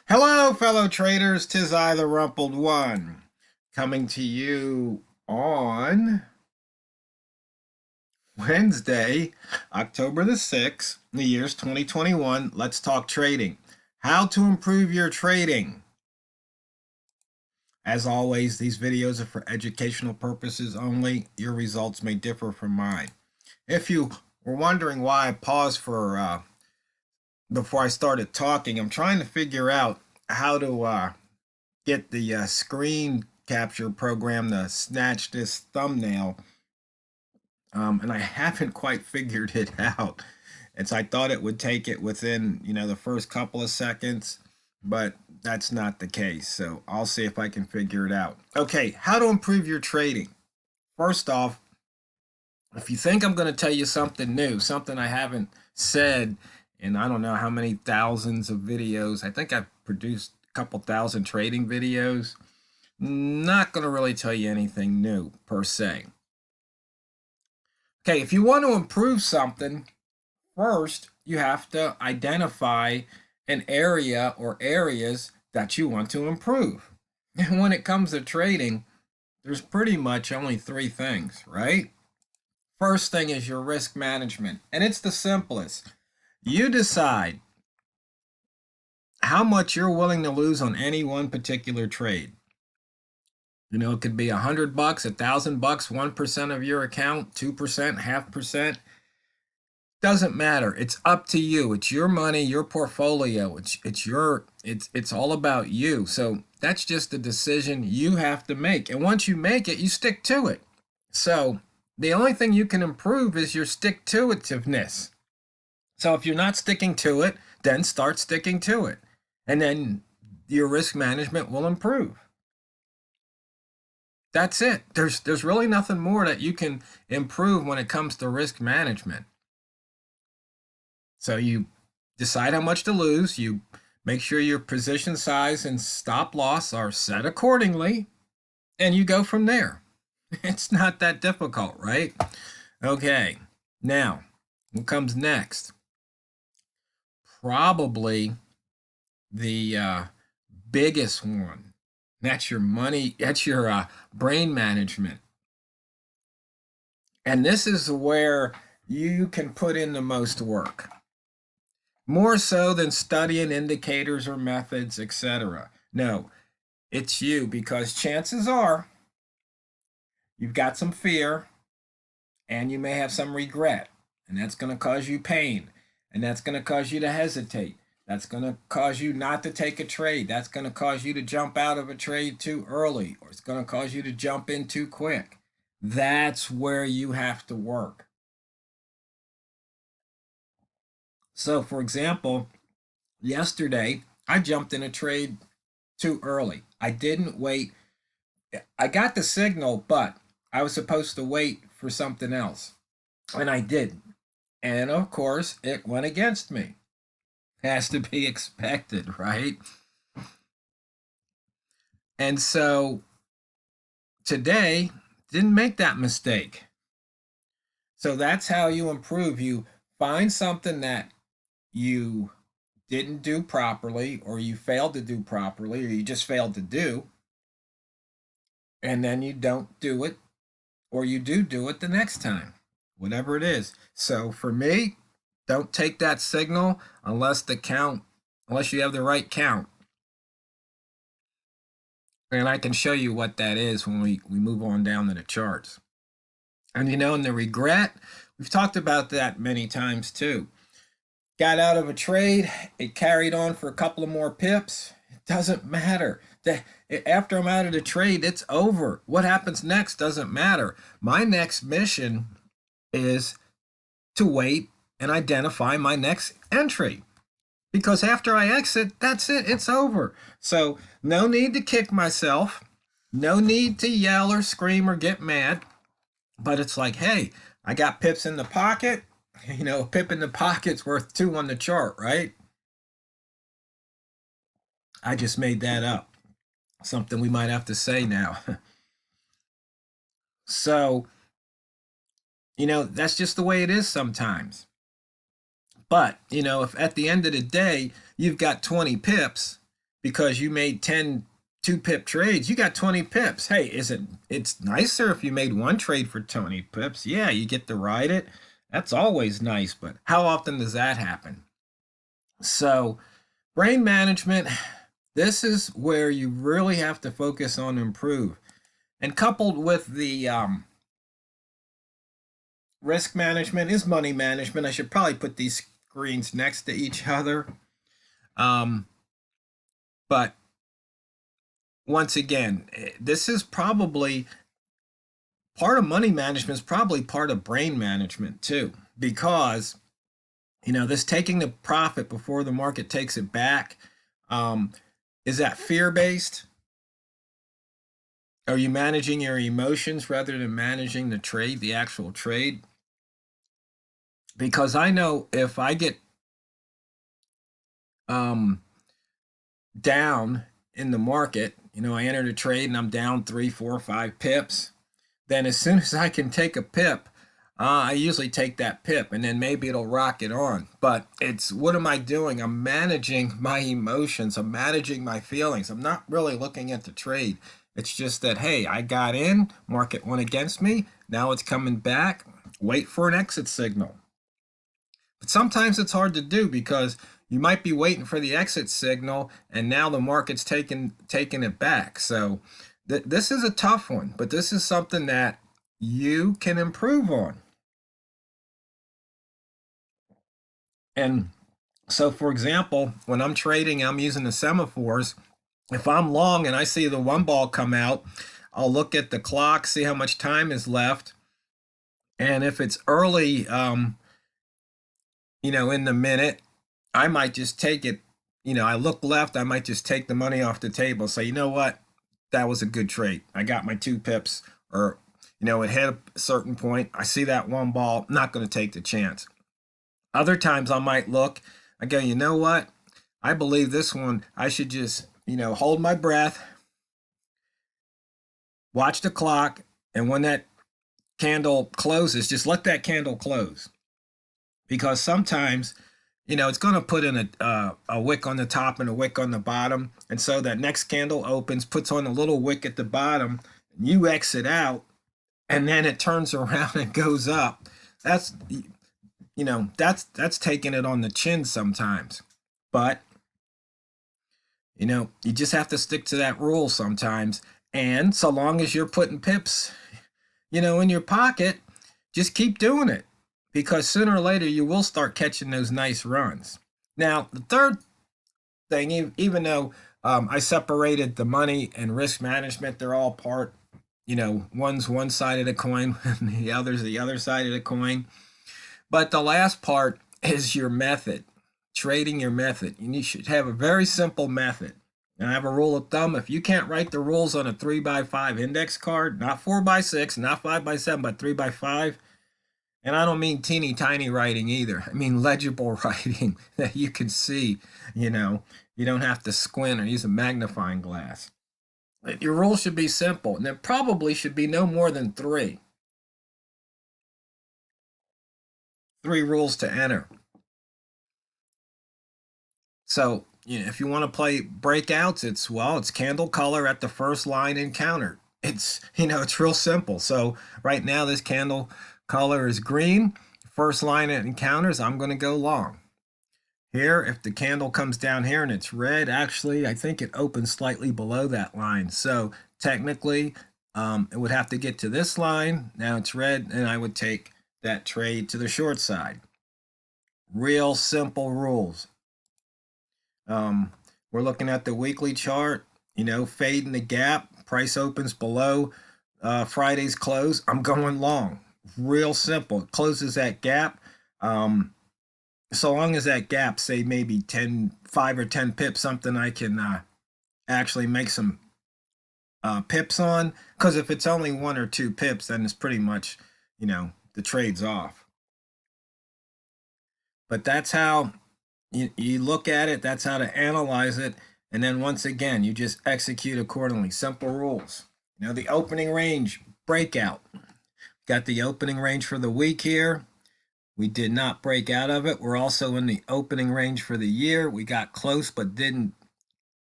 Hello, fellow traders. 'Tis I, the Rumpled One, coming to you on Wednesday, October the 6th, the year's 2021. Let's talk trading. How to improve your trading. As always, these videos are for educational purposes only. Your results may differ from mine. If you were wondering why I paused for before I started talking, I'm trying to figure out how to get the screen capture program to snatch this thumbnail, and I haven't quite figured it out. And so I thought it would take it within, the first couple of seconds, but that's not the case. So I'll see if I can figure it out. Okay, how to improve your trading. First off, if you think I'm going to tell you something new, something I haven't said in I don't know how many thousands of videos, I think I've produced a couple thousand trading videos. Not going to really tell you anything new per se. Okay, if you want to improve something, first you have to identify an area or areas that you want to improve. And when it comes to trading, there's pretty much only three things, right? First thing is your risk management, and it's the simplest. You decide how much you're willing to lose on any one particular trade. It could be $100, $1,000, 1% of your account, 2%, half percent. Doesn't matter. It's up to you. It's your money, your portfolio. It's all about you. So that's just a decision you have to make. And once you make it, you stick to it. So the only thing you can improve is your stick-to-itiveness. So if you're not sticking to it, then start sticking to it. And then your risk management will improve. That's it. There's really nothing more that you can improve when it comes to risk management. So you decide how much to lose, you make sure your position size and stop loss are set accordingly, and you go from there. It's not that difficult, right? Okay. Now, what comes next? Probably the biggest one. That's your money, that's your brain management. And this is where you can put in the most work. More so than studying indicators or methods, etc. No, it's you, because chances are you've got some fear and you may have some regret. And that's going to cause you pain. And that's going to cause you to hesitate. That's going to cause you not to take a trade. That's going to cause you to jump out of a trade too early, or it's going to cause you to jump in too quick. That's where you have to work. So, for example, yesterday I jumped in a trade too early. I didn't wait. I got the signal, but I was supposed to wait for something else, and I didn't. And of course, it went against me. Has to be expected, right? And so today, didn't make that mistake. So that's how you improve. You find something that you didn't do properly, or you failed to do properly, or you just failed to do, and then you don't do it, or you do it the next time, whatever it is. So for me, don't take that signal unless unless you have the right count. And I can show you what that is when we move on down to the charts. And in the regret, we've talked about that many times too. Got out of a trade, it carried on for a couple of more pips. It doesn't matter. After I'm out of the trade, it's over. What happens next doesn't matter. My next mission is to wait and identify my next entry. Because after I exit, that's it. It's over. So no need to kick myself. No need to yell or scream or get mad. But it's like, hey, I got pips in the pocket. A pip in the pocket's worth 2 on the chart, right? I just made that up. Something we might have to say now. So, that's just the way it is sometimes. But, if at the end of the day you've got 20 pips, because you made 10 2-pip trades, you got 20 pips. Hey, it's nicer if you made one trade for 20 pips. Yeah, you get to ride it. That's always nice, but how often does that happen? So, brain management, this is where you really have to focus on improve. And coupled with the risk management is money management. I should probably put these screens next to each other. Um, but once again, this is probably part of money management, is probably part of brain management too, because this taking the profit before the market takes it back, is that fear based? Are you managing your emotions rather than managing the trade, the actual trade? Because I know if I get um, down in the market, I enter the trade and I'm down 3, 4, 5 pips, then as soon as I can take a pip, I usually take that pip and then maybe it'll rocket on. But it's what am I doing? I'm managing my emotions. I'm managing my feelings. I'm not really looking at the trade. It's just that, hey, I got in, market went against me. Now it's coming back. Wait for an exit signal. But sometimes it's hard to do because you might be waiting for the exit signal and now the market's taking it back. So this is a tough one, but this is something that you can improve on. And so, for example, when I'm trading, I'm using the semaphores. If I'm long and I see the one ball come out, I'll look at the clock, see how much time is left. And if it's early, in the minute, I might just take it. I look left, I might just take the money off the table. Say, you know what? That was a good trade. I got my 2 pips, or, it hit a certain point. I see that one ball, not going to take the chance. Other times I might look, I go, you know what? I believe this one, I should just, hold my breath, watch the clock, and when that candle closes, just let that candle close. Because sometimes, it's going to put in a wick on the top and a wick on the bottom. And so that next candle opens, puts on a little wick at the bottom, and you exit out, and then it turns around and goes up. That's that's taking it on the chin sometimes. But you just have to stick to that rule sometimes. And so long as you're putting pips, in your pocket, just keep doing it, because sooner or later you will start catching those nice runs. Now, the third thing, even though I separated the money and risk management, they're all part, one's one side of the coin and the other's the other side of the coin. But the last part is your method, trading your method. You should have a very simple method. And I have a rule of thumb: if you can't write the rules on a 3x5 index card, not 4x6, not 5x7, but 3x5, and I don't mean teeny tiny writing either. I mean legible writing that you can see, you don't have to squint or use a magnifying glass. Your rules should be simple, and there probably should be no more than 3. 3 rules to enter. So, if you want to play breakouts, it's candle color at the first line encountered. It's, it's real simple. So right now this candle color is green. First line it encounters, I'm going to go long. Here, if the candle comes down here and it's red, actually, I think it opens slightly below that line. So technically, it would have to get to this line. Now it's red, and I would take that trade to the short side. Real simple rules. We're looking at the weekly chart, fading the gap. Price opens below Friday's close. I'm going long. Real simple. It closes that gap. So long as that gap, say maybe 5 or 10 pips, something I can actually make some pips on. Because if it's only 1 or 2 pips, then it's pretty much, the trade's off. But that's how you look at it. That's how to analyze it. And then once again, you just execute accordingly. Simple rules. The opening range breakout. Got the opening range for the week here. We did not break out of it. We're also in the opening range for the year. We got close but didn't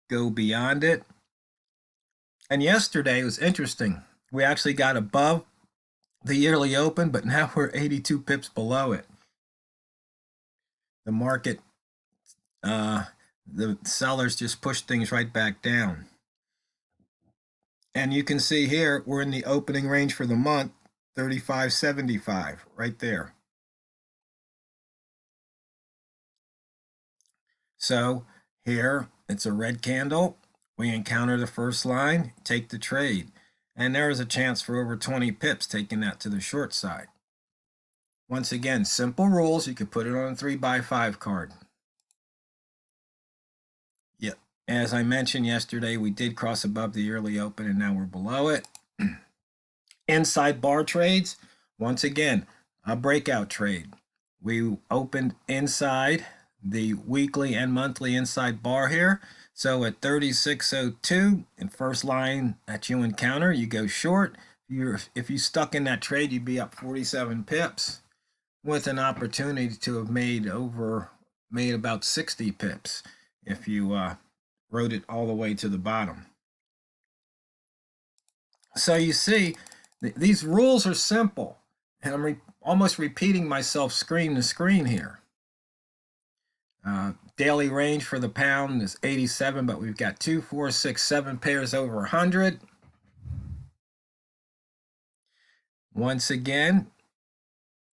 go beyond it. And yesterday was interesting. We actually got above the yearly open, but now we're 82 pips below it. The market, the sellers just pushed things right back down. And you can see here, we're in the opening range for the month, 35.75, right there. So here, it's a red candle. We encounter the first line, take the trade. And there is a chance for over 20 pips taking that to the short side. Once again, simple rules. You could put it on a 3x5 card. Yep. As I mentioned yesterday, we did cross above the yearly open and now we're below it. Inside bar trades, once again, a breakout trade. We opened inside the weekly and monthly inside bar here. So at 36.02, in first line that you encounter, you go short. If you stuck in that trade, you'd be up 47 pips with an opportunity to have made about 60 pips if you rode it all the way to the bottom. So you see, these rules are simple, and I'm almost repeating myself screen to screen here. Daily range for the pound is 87, but we've got 2, 4, 6, 7 pairs over 100. Once again,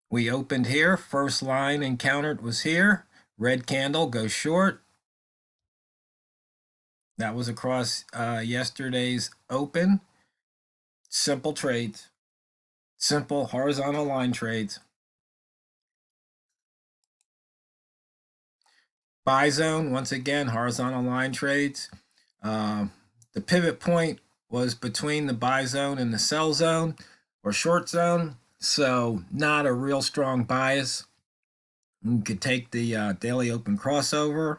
we opened here. First line encountered was here. Red candle goes short. That was across yesterday's open. Simple trades. Simple horizontal line trades. Buy zone, once again, horizontal line trades. The pivot point was between the buy zone and the sell zone or short zone, so not a real strong bias. You could take the daily open crossover.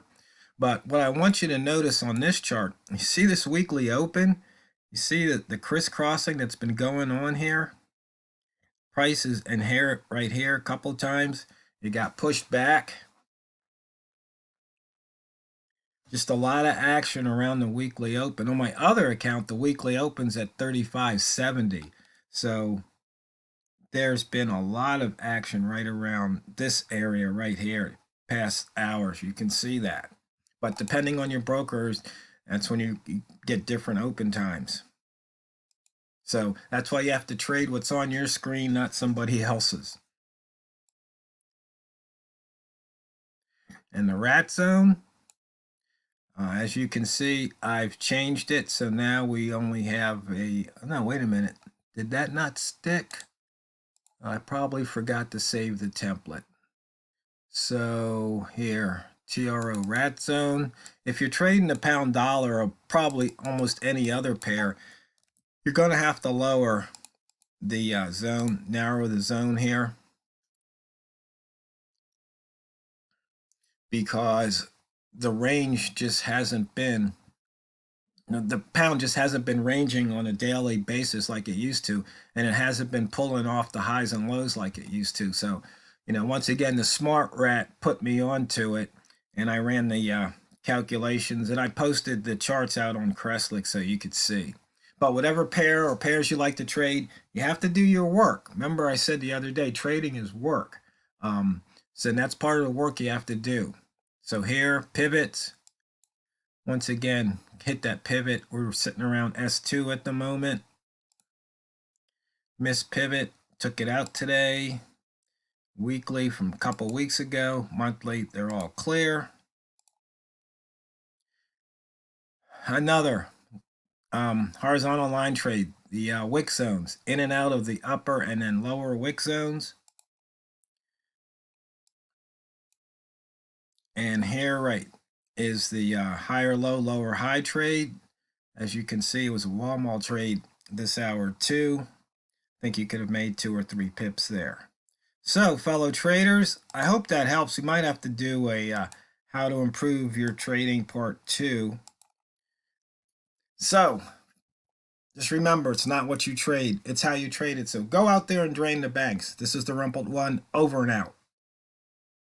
But what I want you to notice on this chart, you see this weekly open? You see that the crisscrossing that's been going on here? Prices and here, right here, a couple of times. It got pushed back. Just a lot of action around the weekly open. On my other account, the weekly open's at 35.70. So there's been a lot of action right around this area right here, past hours. You can see that. But depending on your brokers, that's when you get different open times. So that's why you have to trade what's on your screen, not somebody else's. And the rat zone, as you can see, I've changed it. So now we only have no, wait a minute. Did that not stick? I probably forgot to save the template. So here, TRO rat zone. If you're trading the pound dollar or probably almost any other pair, you're going to have to lower the zone, narrow the zone here, because the range just hasn't been, the pound just hasn't been ranging on a daily basis like it used to, and it hasn't been pulling off the highs and lows like it used to. So, once again, the smart rat put me onto it, and I ran the calculations, and I posted the charts out on Crestlick so you could see. But whatever pair or pairs you like to trade, you have to do your work. Remember I said the other day, trading is work. So that's part of the work you have to do. So here, pivots. Once again, hit that pivot. We're sitting around S2 at the moment. Missed pivot, took it out today. Weekly from a couple weeks ago. Monthly, they're all clear. Another horizontal line trade, the wick zones, in and out of the upper and then lower wick zones. And here, right, is the higher low, lower high trade. As you can see, it was a Walmart trade this hour too. I think you could have made 2 or 3 pips there. So, fellow traders, I hope that helps. We might have to do a how to improve your trading part 2. So, just remember, it's not what you trade, it's how you trade it. So go out there and drain the banks. This is the Rumpled One, over and out.